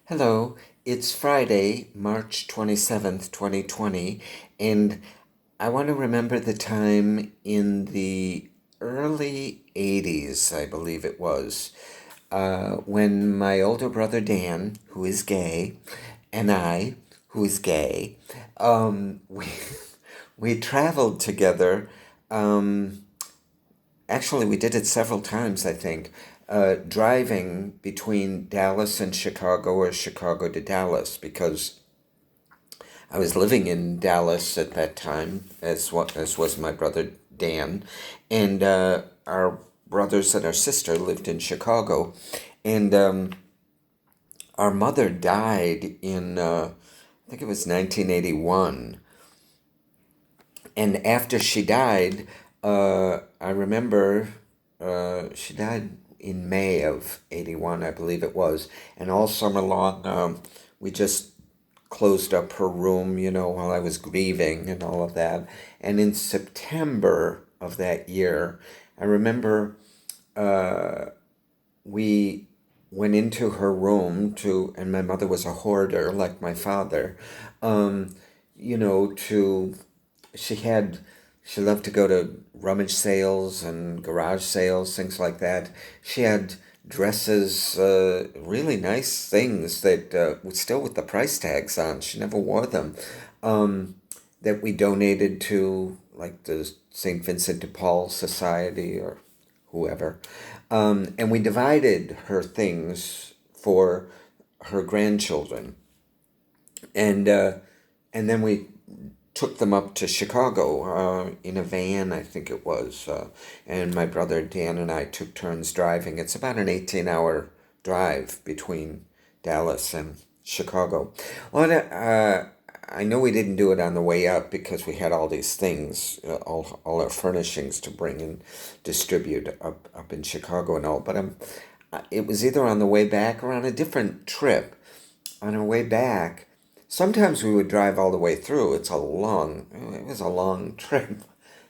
Hello, it's Friday, March 27th, 2020, and I want to remember the time in the early 80s, I believe it was, when my older brother Dan, who is gay, and I, who is gay, we, we traveled together. Um, Actually, we did it several times, I think, driving between Dallas and Chicago or Chicago to Dallas because I was living in Dallas at that time, as was my brother Dan, and our brothers and our sister lived in Chicago, and our mother died in I think it was 1981, and after she died, I remember she died in May of 81, I believe it was. And all summer long, we just closed up her room, while I was grieving and all of that. And in September of that year, I remember we went into her room and my mother was a hoarder like my father, um, to she had she loved to go to rummage sales and garage sales, things like that. She had dresses, really nice things that still with the price tags on. She never wore them. Um, that we donated to like the St. Vincent de Paul Society or whoever. And we divided her things for her grandchildren. And and then we took them up to Chicago in a van, I think it was. And my brother Dan and I took turns driving. It's about an 18-hour drive between Dallas and Chicago. Well, I know we didn't do it on the way up because we had all these things, all our furnishings to bring and distribute up in Chicago and all. But it was either on the way back or on a different trip. On our way back, sometimes we would drive all the way through. It was a long trip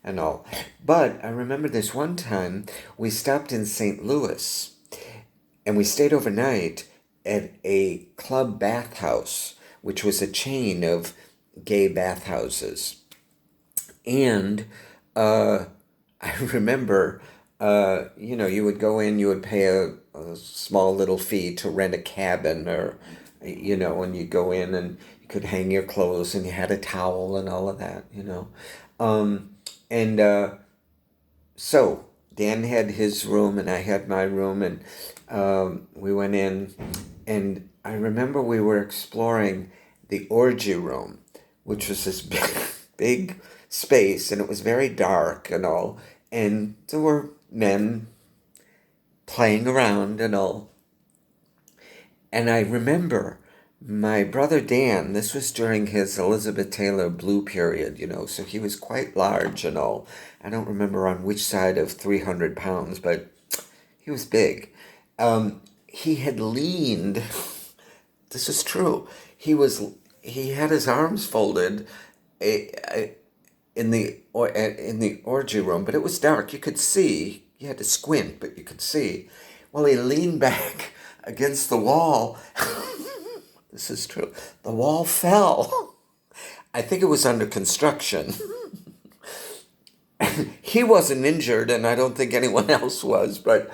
and all. But I remember this one time we stopped in St. Louis and we stayed overnight at a club bathhouse, which was a chain of gay bathhouses. And uh, I remember, you would go in, you would pay a small little fee to rent a cabin or, and you go in and you could hang your clothes and you had a towel and all of that. Um, and so Dan had his room and I had my room, and we went in, and I remember we were exploring the orgy room, which was this big space, and it was very dark and all, and there were men playing around and all. And I remember my brother Dan, this was during his Elizabeth Taylor Blue period, so he was quite large and all. I don't remember on which side of 300 pounds, but he was big. He had leaned, this is true, he had his arms folded in the orgy room, but it was dark. You could see. You had to squint, but you could see. Well, he leaned back against the wall. This is true. The wall fell. I think it was under construction. He wasn't injured, and I don't think anyone else was, but,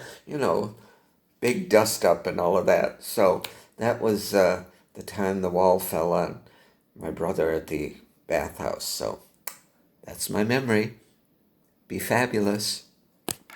big dust up and all of that. So that was the time the wall fell on my brother at the bathhouse. So that's my memory. Be fabulous.